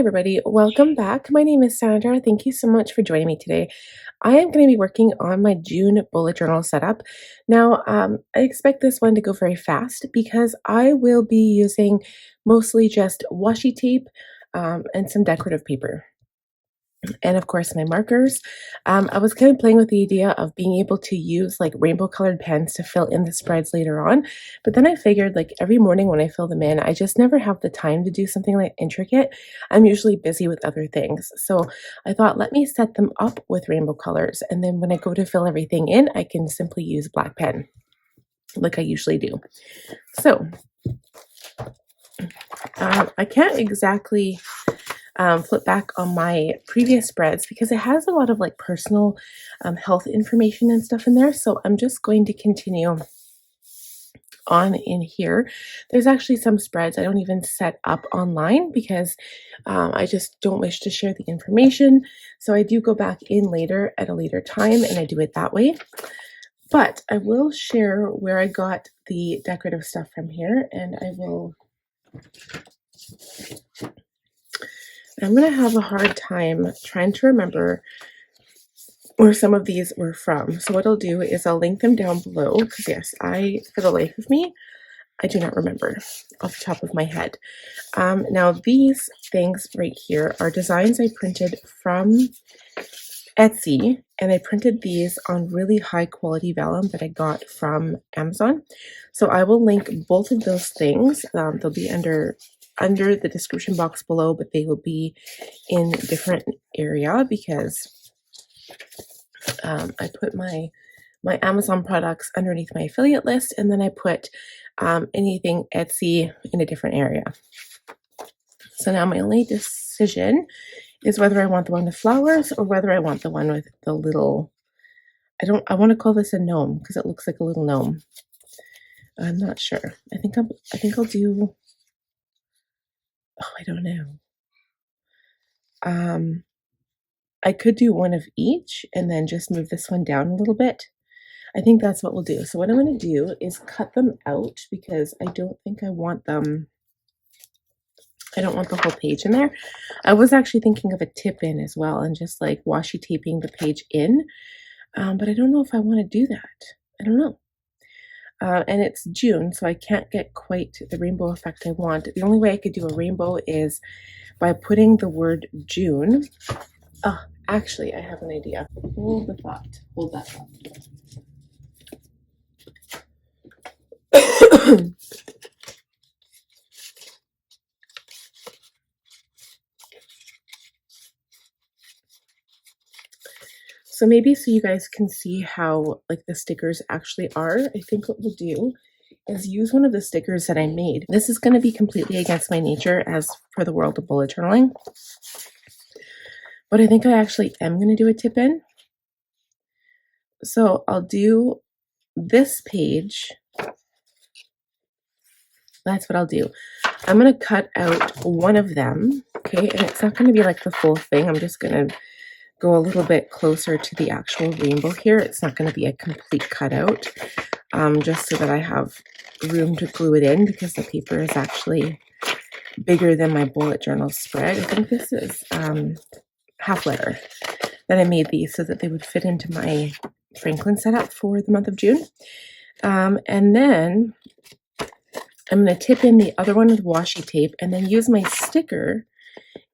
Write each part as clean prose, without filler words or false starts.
everybody, welcome back. My name is Sandra. Thank you so much for joining me today. I am going to be working on my June bullet journal setup. Now, I expect this one to go very fast because I will be using mostly just washi tape and some decorative paper. And of course, my markers. I was kind of playing with the idea of being able to use like rainbow colored pens to fill in the spreads later on. But then I figured like every morning when I fill them in, I just never have the time to do something like intricate. I'm usually busy with other things. So I thought, let me set them up with rainbow colors. And then when I go to fill everything in, I can simply use black pen like I usually do. So I can't exactly flip back on my previous spreads because it has a lot of like personal health information and stuff in there. So I'm just going to continue on in here. There's actually some spreads I don't even set up online because I just don't wish to share the information. So I do go back in later at a later time and I do it that way. But I will share where I got the decorative stuff from here, and I'm going to have a hard time trying to remember where some of these were from. So what I'll do is I'll link them down below because yes, for the life of me, I do not remember off the top of my head. Now these things right here are designs I printed from Etsy, and I printed these on really high quality vellum that I got from Amazon. So I will link both of those things. They'll be under the description box below, but they will be in a different area because I put my Amazon products underneath my affiliate list, and then I put anything Etsy in a different area. So now my only decision is whether I want the one with flowers or whether I want the one with the little, I want to call this a gnome because it looks like a little gnome. I'm not sure. I think I'll do, I don't know. I could do one of each and then just move this one down a little bit. I think that's what we'll do. So what I'm going to do is cut them out because I don't think I want them. I don't want the whole page in there. I was actually thinking of a tip in as well and just like washi taping the page in. But I don't know if I want to do that. I don't know. And it's June, so I can't get quite the rainbow effect I want. The only way I could do a rainbow is by putting the word June. Oh, actually, I have an idea. Hold the thought. Hold that thought. So maybe so you guys can see how like the stickers actually are, I think what we'll do is use one of the stickers that I made. This is going to be completely against my nature as for the world of bullet journaling. But I think I actually am going to do a tip in. So I'll do this page. That's what I'll do. I'm going to cut out one of them, okay? And it's not going to be like the full thing. I'm just going to go a little bit closer to the actual rainbow here. It's not going to be a complete cutout, just so that I have room to glue it in because the paper is actually bigger than my bullet journal spread. I think this is half letter that I made these so that they would fit into my Franklin setup for the month of June. And then I'm going to tip in the other one with washi tape and then use my sticker.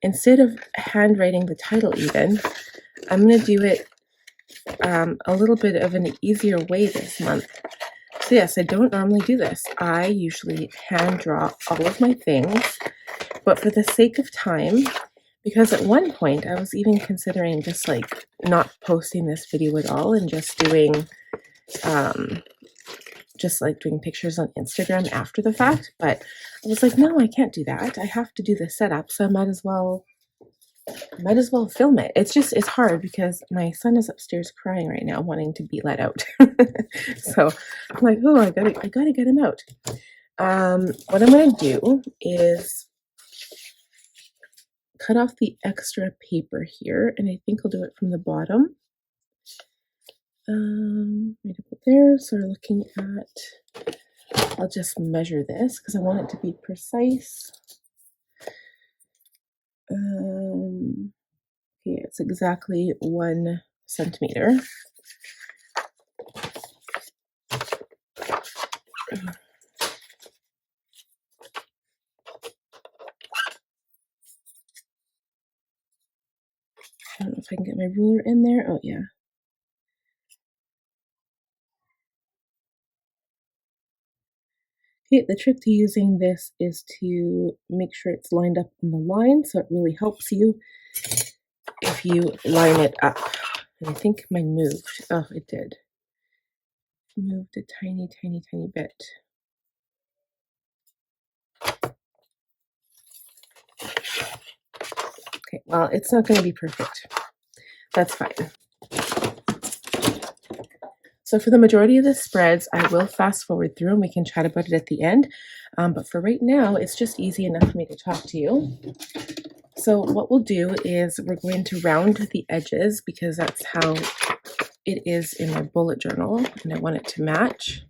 Instead of handwriting the title even, I'm going to do it a little bit of an easier way this month. So yes, I don't normally do this. I usually hand draw all of my things, but for the sake of time, because at one point I was even considering just like not posting this video at all and just doing doing pictures on Instagram after the fact. But I was like, no, I can't do that. I have to do the setup, so I might as well film it. It's hard because my son is upstairs crying right now, wanting to be let out. So I'm like, oh, I gotta get him out. What I'm gonna do is cut off the extra paper here, and I think I'll do it from the bottom. Right about there. So we're looking at, I'll just measure this because I want it to be precise. Okay, it's exactly 1 centimeter. I don't know if I can get my ruler in there. Oh, yeah. Okay, the trick to using this is to make sure it's lined up in the line, so it really helps you if you line it up. And I think mine moved. Oh, it did. Moved a tiny, tiny, tiny bit. Okay, well, it's not going to be perfect. That's fine. So for the majority of the spreads, I will fast forward through and we can chat about it at the end. But for right now, it's just easy enough for me to talk to you. So what we'll do is we're going to round the edges because that's how it is in my bullet journal and I want it to match.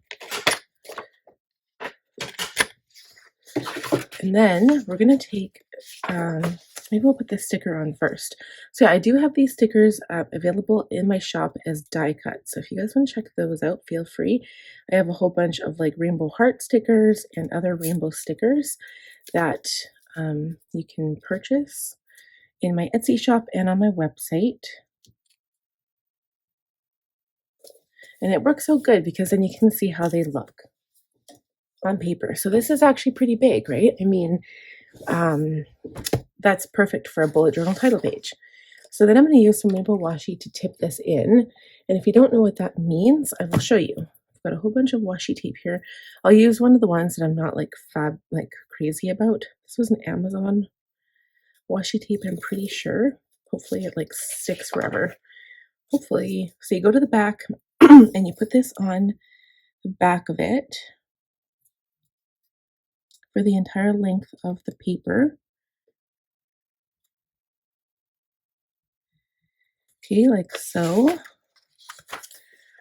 And then we're going to take, maybe we'll put the sticker on first. So yeah, I do have these stickers available in my shop as die cut. So if you guys want to check those out, feel free. I have a whole bunch of like rainbow heart stickers and other rainbow stickers that you can purchase in my Etsy shop and on my website. And it works so good because then you can see how they look on paper. So this is actually pretty big, right? I mean, that's perfect for a bullet journal title page. So then I'm going to use some rainbow washi to tip this in. And if you don't know what that means, I will show you. I've got a whole bunch of washi tape here. I'll use one of the ones that I'm not like crazy about. This was an Amazon washi tape, I'm pretty sure. Hopefully it like sticks forever. Hopefully. So you go to the back and you put this on the back of it for the entire length of the paper. Okay, like so.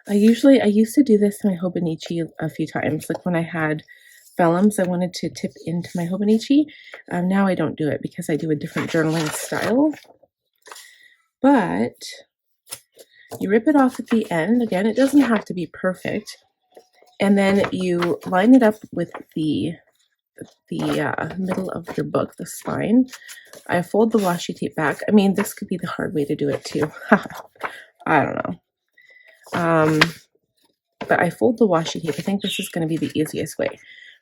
I used to do this in my Hobonichi a few times. Like when I had vellums I wanted to tip into my Hobonichi. Now I don't do it because I do a different journaling style. But you rip it off at the end. Again, it doesn't have to be perfect. And then you line it up with the middle of your book, the spine. I fold the washi tape back. I mean, this could be the hard way to do it too. I don't know. But I fold the washi tape. I think this is going to be the easiest way.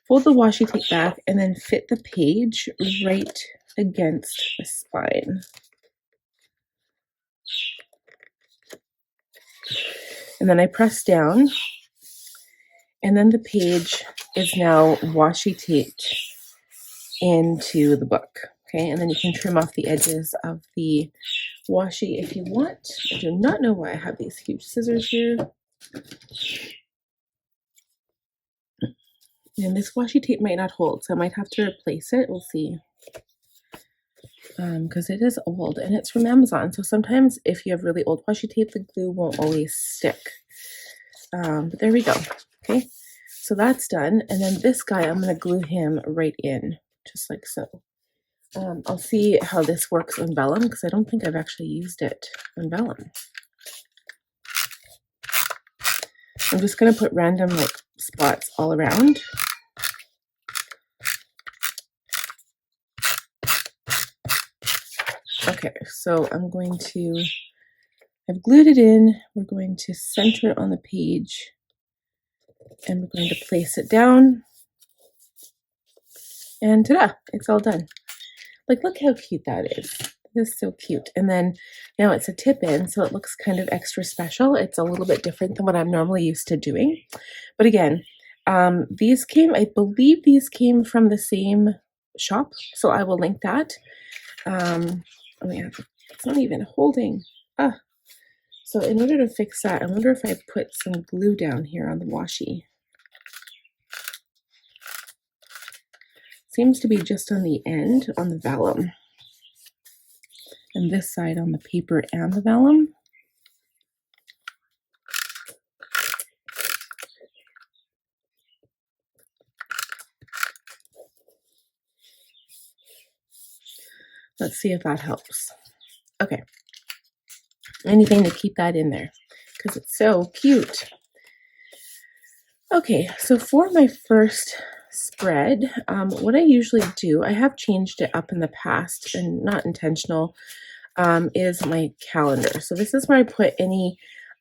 Fold the washi tape back and then fit the page right against the spine. And then I press down, and then the page is now washi taped into the book. Okay, and then you can trim off the edges of the washi if you want. I do not know why I have these huge scissors here. And this washi tape might not hold, so I might have to replace it. We'll see. Because it is old and it's from Amazon. So sometimes if you have really old washi tape, the glue won't always stick. But there we go. Okay, so that's done. And then this guy, I'm going to glue him right in, just like so. I'll see how this works on vellum because I don't think I've actually used it on vellum. I'm just going to put random like spots all around. Okay, so I've glued it in. We're going to center it on the page and we're going to place it down. And ta-da, it's all done. Like, look how cute that is. This is so cute. And then now it's a tip in, so it looks kind of extra special. It's a little bit different than what I'm normally used to doing. But again, I believe these came from the same shop, so I will link that. Oh yeah, it's not even holding. So in order to fix that, I wonder if I put some glue down here on the washi. Seems to be just on the end, on the vellum. And this side on the paper and the vellum. Let's see if that helps. Okay. Anything to keep that in there because it's so cute. Okay, so for my first spread, what I usually do, I have changed it up in the past and not intentional, is my calendar. So this is where I put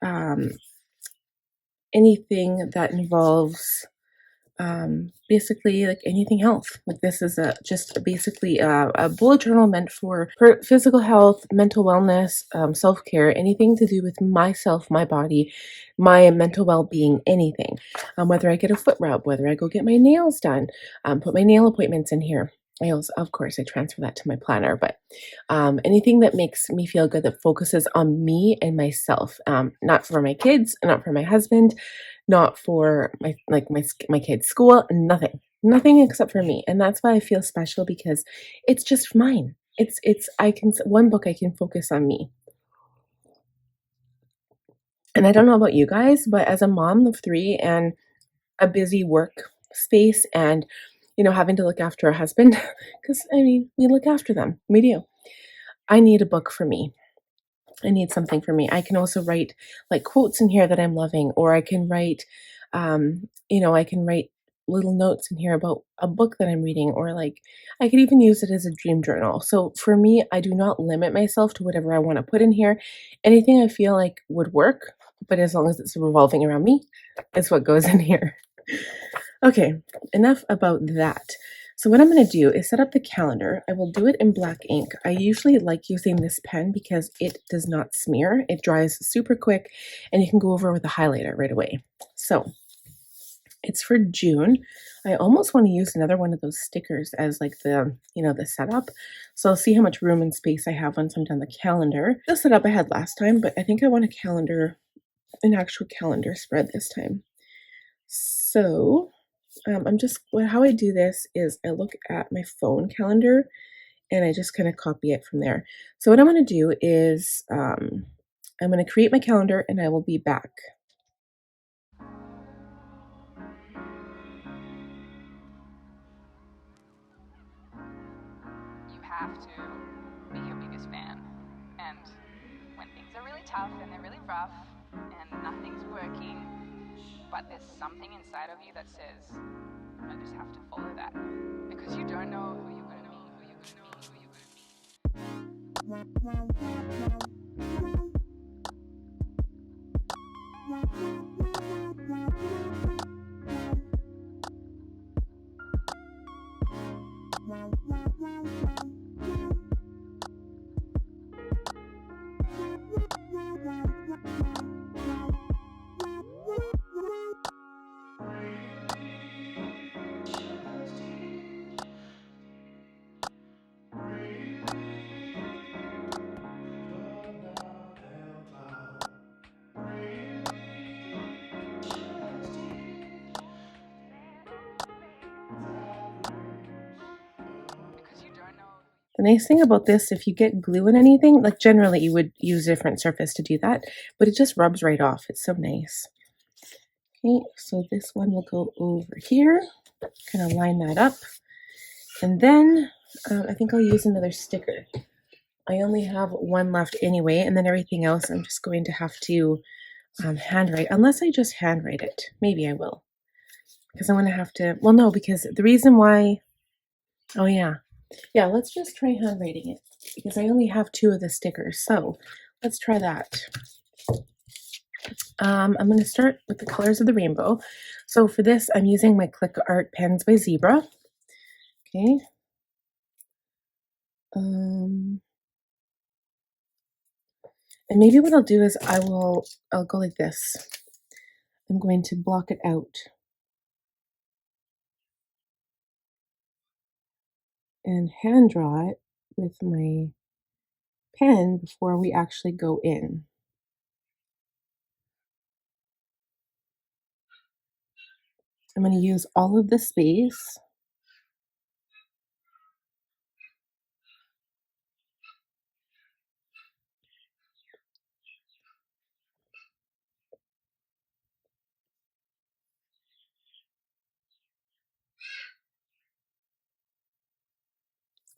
um, anything that involves basically like anything health. Like this is basically a bullet journal meant for physical health, mental wellness, self-care, anything to do with myself, my body, my mental well-being, anything. Whether I get a foot rub, whether I go get my nails done, put my nail appointments in here. I also, of course, I transfer that to my planner, but anything that makes me feel good, that focuses on me and myself, not for my kids, not for my husband, not for my kids' school, nothing except for me. And that's why I feel special, because it's just mine. It's I can one book I can focus on me. And I don't know about you guys, but as a mom of 3 and a busy work space, and having to look after a husband, because I mean, we look after them, we do. I need a book for me. I need something for me. I can also write like quotes in here that I'm loving, or I can write, I can write little notes in here about a book that I'm reading, or like I could even use it as a dream journal. So for me, I do not limit myself to whatever I want to put in here. Anything I feel like would work, but as long as it's revolving around me, is what goes in here. Okay, enough about that. So what I'm going to do is set up the calendar. I will do it in black ink. I usually like using this pen because it does not smear. It dries super quick, and you can go over with a highlighter right away. So it's for June. I almost want to use another one of those stickers as like the setup. So I'll see how much room and space I have once I'm done the calendar. The setup I had last time, but I think I want an actual calendar spread this time. So how I do this is I look at my phone calendar and I just kind of copy it from there. So what I'm going to do is I'm going to create my calendar, and I will be back. You have to be your biggest fan. And when things are really tough and they're really rough and nothing's working, but there's something inside of you that says, I just have to follow that. Because you don't know who you're going to meet, who you're going to meet, who you're going to meet. The nice thing about this, if you get glue in anything, like generally you would use a different surface to do that, but it just rubs right off. It's so nice. Okay, so this one will go over here, kind of line that up. And then I think I'll use another sticker. I only have one left anyway, and then everything else I'm just going to have to handwrite, unless I just handwrite it. Maybe I will, because I'm going to have to, well, no, because the reason why, oh yeah, let's just try handwriting it, because I only have 2 of the stickers, so let's try that. I'm going to start with the colors of the rainbow. So for this, I'm using my Click Art pens by Zebra. Okay. And maybe what I'll do is I'll go like this. I'm going to block it out and hand draw it with my pen before we actually go in. I'm going to use all of the space.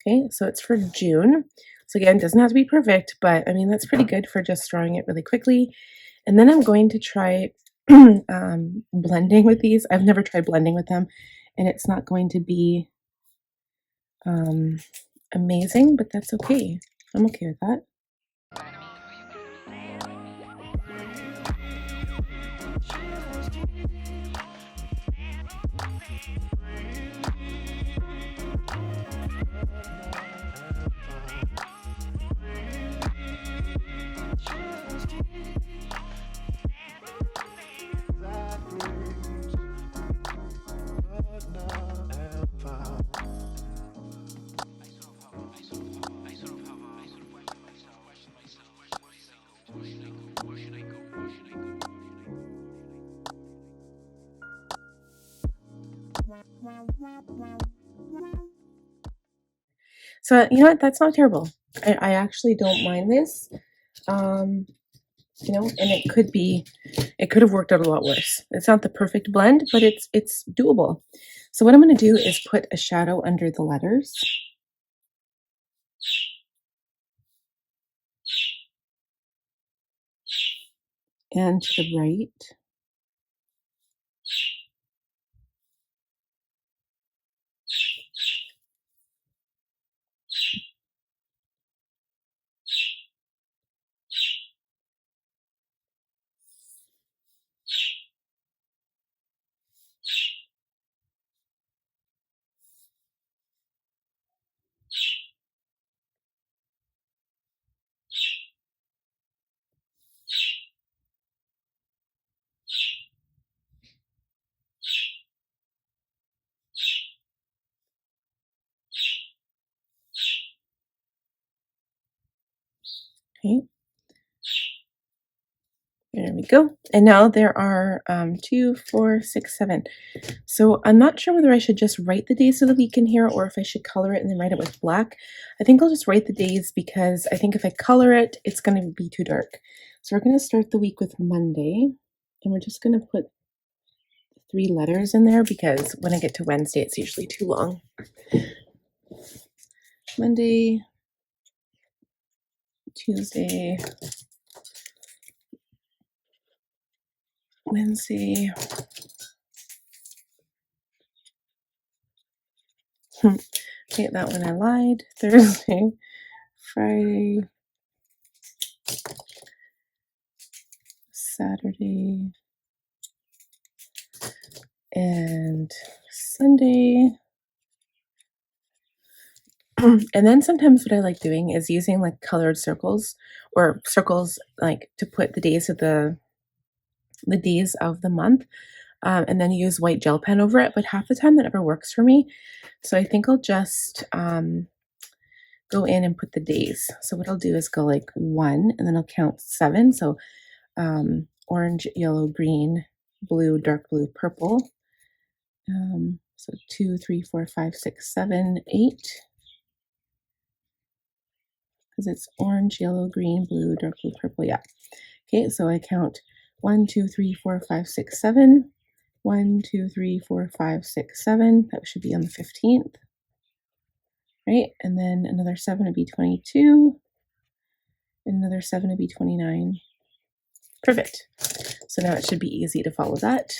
Okay, so it's for June. So again, it doesn't have to be perfect, but I mean, that's pretty good for just drawing it really quickly. And then I'm going to try blending with these. I've never tried blending with them, and it's not going to be amazing, but that's okay. I'm okay with that. So you know what? That's not terrible. I actually don't mind this. You know, and it could have worked out a lot worse. It's not the perfect blend, but it's doable. So what I'm going to do is put a shadow under the letters. And to the right. Okay. There we go. And now there are 2, 4, 6, 7. So I'm not sure whether I should just write the days of the week in here or if I should color it and then write it with black. I think I'll just write the days because I think if I color it, it's going to be too dark. So we're going to start the week with Monday, and we're just going to put 3 letters in there because when I get to Wednesday, it's usually too long. Monday, Tuesday, Wednesday. Okay, that one I lied. Thursday, Friday, Saturday, and Sunday. And then sometimes what I like doing is using like colored circles or circles like to put the days of the month, and then use white gel pen over it. But half the time that never works for me. So I think I'll just go in and put the days. So what I'll do is go like 1 and then I'll count 7. So orange, yellow, green, blue, dark blue, purple. So 2, 3, 4, 5, 6, 7, 8. Because it's orange, yellow, green, blue, dark blue, purple. Yeah. Okay, so I count 1, 2, 3, 4, 5, 6, 7. 1, 2, 3, 4, 5, 6, 7. That should be on the 15th. Right? And then another 7 would be 22. And another 7 would be 29. Perfect. So now it should be easy to follow that.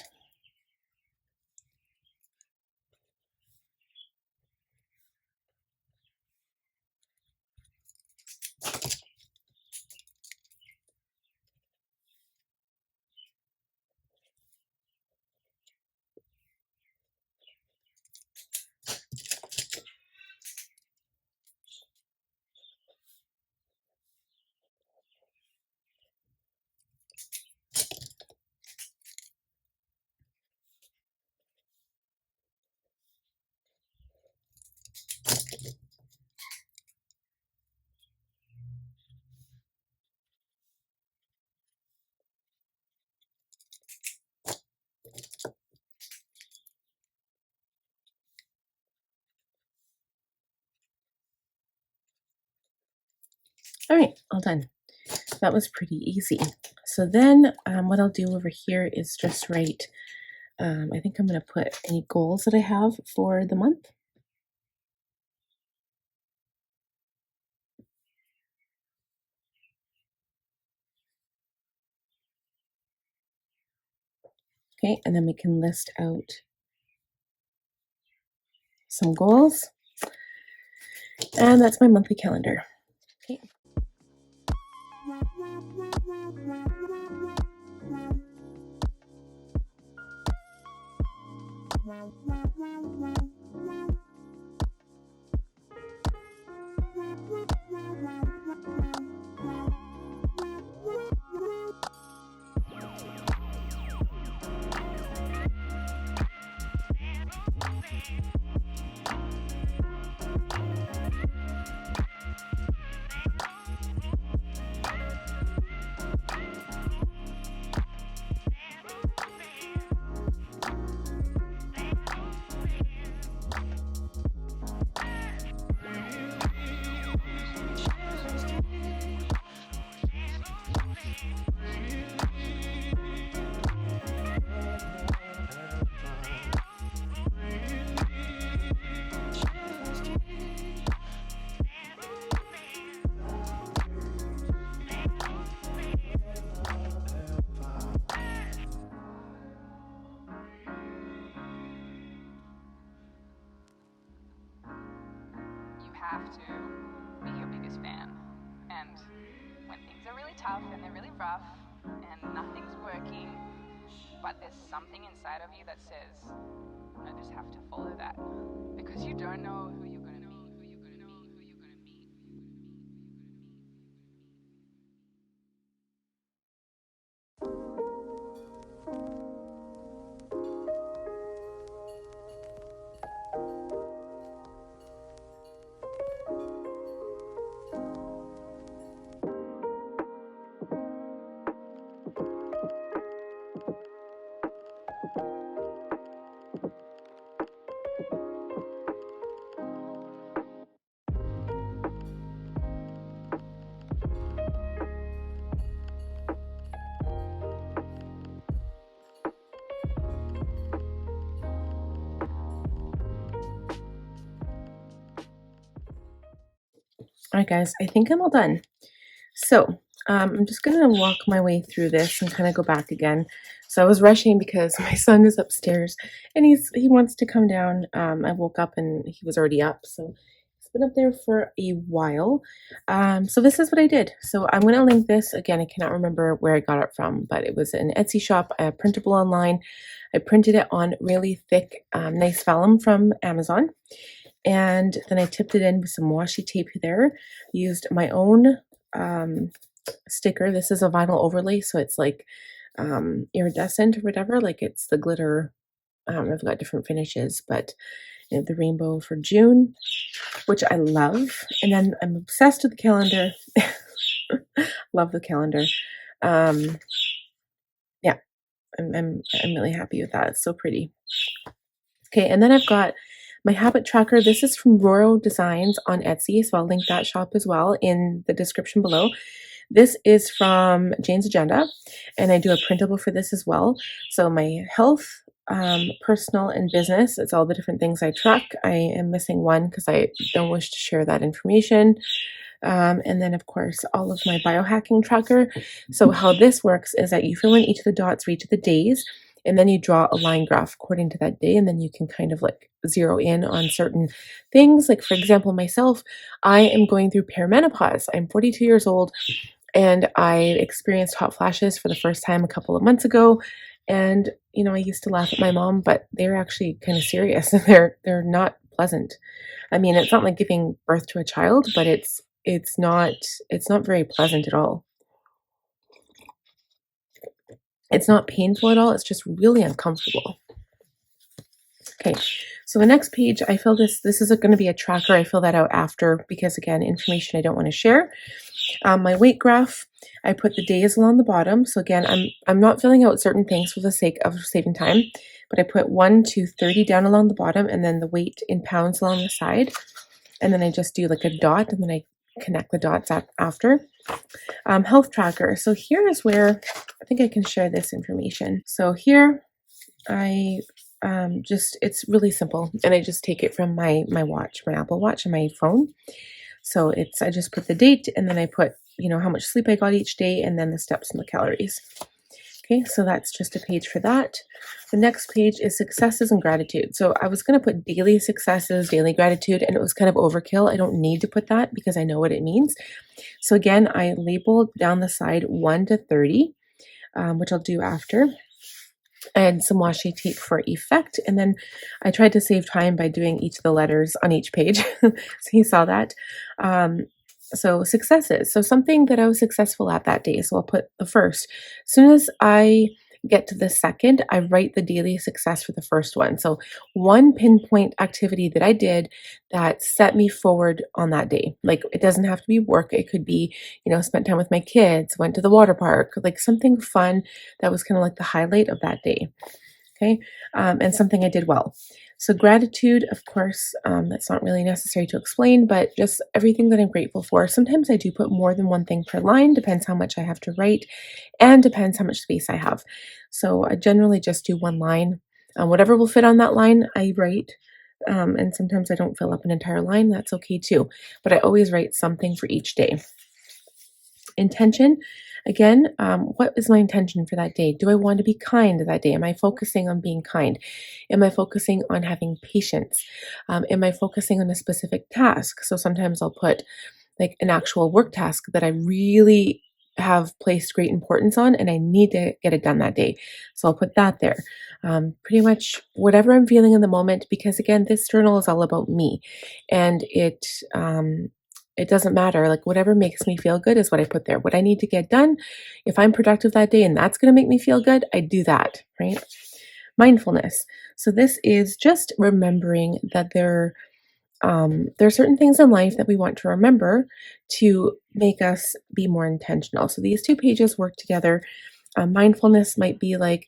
All right, all done. That was pretty easy. So then what I'll do over here is just write, I think I'm going to put any goals that I have for the month. Okay, and then we can list out some goals. And that's my monthly calendar. Okay. You have to be your biggest fan. And when things are really tough and they're really rough and nothing's working, but there's something inside of you that says, I just have to follow that. Because you don't know who you're going to meet. All right, guys, I think I'm all done. So I'm just going to walk my way through this and kind of go back again. So I was rushing because my son is upstairs and he wants to come down. I woke up and he was already up. So he's been up there for a while. So this is what I did. So I'm going to link this. Again, I cannot remember where I got it from, but it was an Etsy shop, printable online. I printed it on really thick, nice vellum from Amazon. And then I tipped it in with some washi tape there. Used my own sticker. This is a vinyl overlay, so it's like iridescent or whatever. Like it's the glitter. I've got different finishes, but you know, the rainbow for June, which I love. And then I'm obsessed with the calendar. Love the calendar. Yeah, I'm really happy with that. It's so pretty. Okay, and then I've got my habit tracker. This is from Aurora Designs on Etsy, so I'll link that shop as well in the description below. This is from Jane's Agenda, and I do a printable for this as well. So my health, personal, and business, it's all the different things I track. I am missing one because I don't wish to share that information. And then, of course, all of my biohacking tracker. So how this works is that you fill in each of the dots for each of the days, and then you draw a line graph according to that day, and then you can kind of like zero in on certain things. Like, for example, myself, I am going through perimenopause. I'm 42 years old, and I experienced hot flashes for the first time a couple of months ago. And, you know, I used to laugh at my mom, but they're actually kind of serious, and they're not pleasant. I mean, it's not like giving birth to a child, but it's not very pleasant at all. It's not painful at all. It's just really uncomfortable. Okay, so the next page, I fill this is going to be a tracker. I fill that out after because, again, information I don't want to share. My weight graph, I put the days along the bottom. So again, I'm not filling out certain things for the sake of saving time, but I put 1 to 30 down along the bottom, and then the weight in pounds along the side. And then I just do like a dot, and then I connect the dots after. Health tracker. So here is where I think I can share this information. So here I it's really simple, and I just take it from my watch, my Apple Watch, and my phone. So I just put the date, and then I put, you know, how much sleep I got each day, and then the steps and the calories. Okay, so that's just a page for that. The next page is successes and gratitude. So I was going to put daily successes, daily gratitude, and it was kind of overkill. I don't need to put that because I know what it means. So again, I labeled down the side 1 to 30, which I'll do after, and some washi tape for effect. And then I tried to save time by doing each of the letters on each page. So you saw that. So successes. So something that I was successful at that day. So I'll put the first. As soon as I get to the second, I write the daily success for the first one. So one pinpoint activity that I did that set me forward on that day. Like it doesn't have to be work. It could be, spent time with my kids, went to the water park, like something fun that was kind of like the highlight of that day. Okay. And something I did well. So gratitude, of course, that's not really necessary to explain, but just everything that I'm grateful for. Sometimes I do put more than one thing per line, depends how much I have to write and depends how much space I have. So I generally just do one line. Whatever will fit on that line, I write. And sometimes I don't fill up an entire line. That's okay too. But I always write something for each day. Intention. Again, what is my intention for that day? Do I want to be kind that day? Am I focusing on being kind? Am I focusing on having patience? Am I focusing on a specific task? So sometimes I'll put like an actual work task that I really have placed great importance on and I need to get it done that day. So I'll put that there. Pretty much whatever I'm feeling in the moment, because again, this journal is all about me and it doesn't matter. Like whatever makes me feel good is what I put there. What I need to get done, if I'm productive that day and that's going to make me feel good, I do that, right? Mindfulness. So this is just remembering that there are certain things in life that we want to remember to make us be more intentional. So these two pages work together. Mindfulness might be like,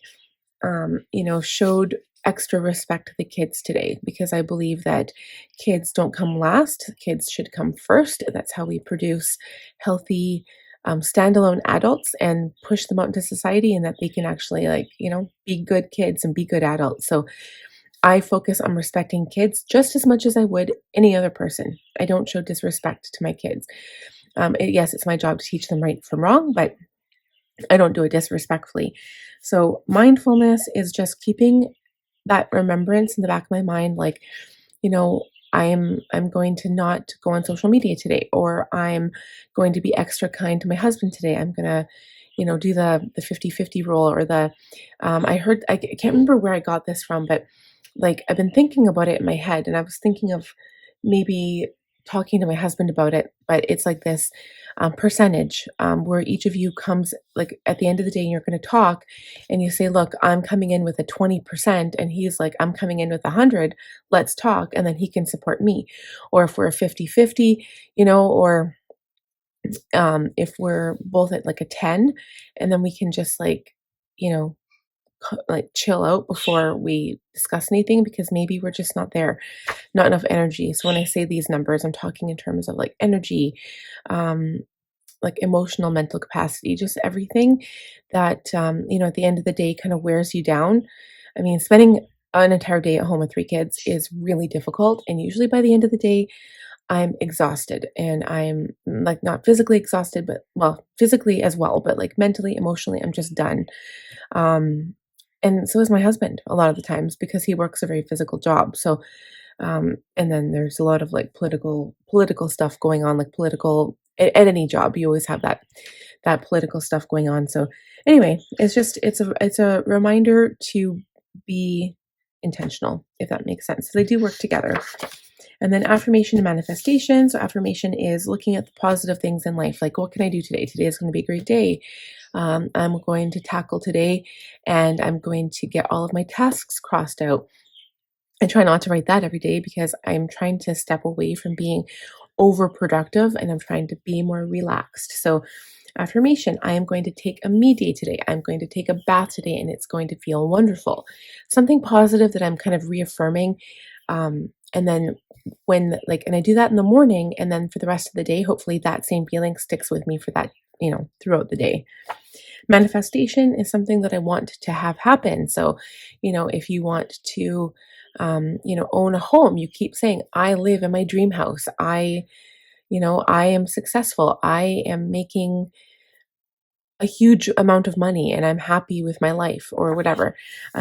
showed extra respect to the kids today because I believe that kids don't come last. Kids should come first. That's how we produce healthy, standalone adults and push them out into society and that they can actually be good kids and be good adults. So I focus on respecting kids just as much as I would any other person. I don't show disrespect to my kids. Yes, it's my job to teach them right from wrong, but I don't do it disrespectfully. So mindfulness is just keeping that remembrance in the back of my mind, like, you know, I'm going to not go on social media today, or I'm going to be extra kind to my husband today. I'm gonna, do the 50-50 rule, or the I can't remember where I got this from, but like I've been thinking about it in my head, and I was thinking of maybe talking to my husband about it, but it's like this percentage where each of you comes like at the end of the day and you're going to talk and you say, look, I'm coming in with a 20% and he's like, I'm coming in with 100, let's talk. And then he can support me. Or if we're a 50-50, or if we're both at like a 10, and then we can just you know, like chill out before we discuss anything because maybe we're just not there, not enough energy. So when I say these numbers, I'm talking in terms of like energy, um, like emotional, mental capacity, just everything that, at the end of the day kind of wears you down. I mean, spending an entire day at home with three kids is really difficult. And usually by the end of the day, I'm exhausted and I'm like not physically exhausted, but well, physically as well, but like mentally, emotionally, I'm just done. Um, and so is my husband a lot of the times because he works a very physical job. So and then there's a lot of like political stuff going on, like political at any job, you always have that political stuff going on. So anyway, it's a reminder to be intentional, if that makes sense. So they do work together. And then affirmation and manifestation. So affirmation is looking at the positive things in life. Like, what can I do today? Today is going to be a great day. I'm going to tackle today and I'm going to get all of my tasks crossed out. I try not to write that every day because I'm trying to step away from being overproductive and I'm trying to be more relaxed. So, affirmation, I am going to take a me day today. I'm going to take a bath today and it's going to feel wonderful. Something positive that I'm kind of reaffirming. And then and I do that in the morning and then for the rest of the day, hopefully that same feeling sticks with me for that, throughout the day. Manifestation is something that I want to have happen. So, if you want to, own a home, you keep saying, I live in my dream house. I am successful. I am making a huge amount of money and I'm happy with my life or whatever.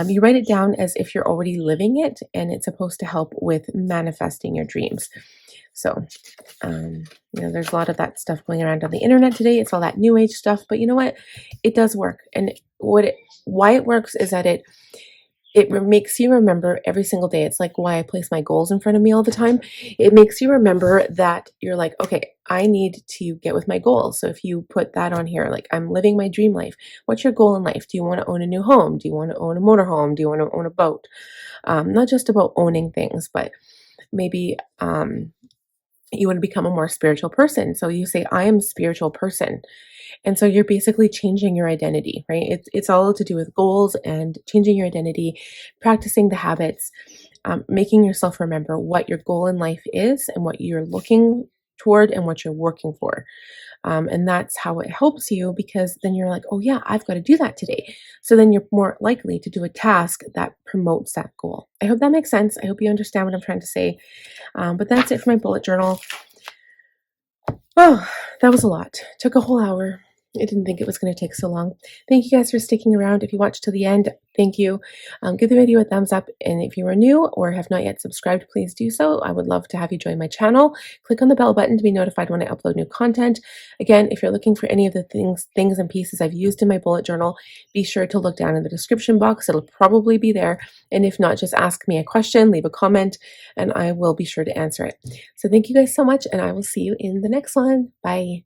You write it down as if you're already living it, and it's supposed to help with manifesting your dreams. So, there's a lot of that stuff going around on the internet today. It's all that new age stuff, but you know what? It does work. And why it works is that it makes you remember every single day. It's like why I place my goals in front of me all the time. It makes you remember that you're like, okay, I need to get with my goals. So if you put that on here, like I'm living my dream life. What's your goal in life? Do you want to own a new home? Do you want to own a motorhome? Do you want to own a boat? Not just about owning things, but maybe you want to become a more spiritual person. So you say, I am a spiritual person. And so you're basically changing your identity, right? It's all to do with goals and changing your identity, practicing the habits, making yourself remember what your goal in life is and what you're looking toward and what you're working for. And that's how it helps you, because then you're like, oh yeah, I've got to do that today. So then you're more likely to do a task that promotes that goal. I hope that makes sense. I hope you understand what I'm trying to say. But that's it for my bullet journal. Oh, that was a lot. Took a whole hour. I didn't think it was going to take so long. Thank you guys for sticking around. If you watched to the end, thank you. Give the video a thumbs up. And if you are new or have not yet subscribed, please do so. I would love to have you join my channel. Click on the bell button to be notified when I upload new content. Again, if you're looking for any of the things and pieces I've used in my bullet journal, be sure to look down in the description box. It'll probably be there. And if not, just ask me a question, leave a comment, and I will be sure to answer it. So thank you guys so much, and I will see you in the next one. Bye.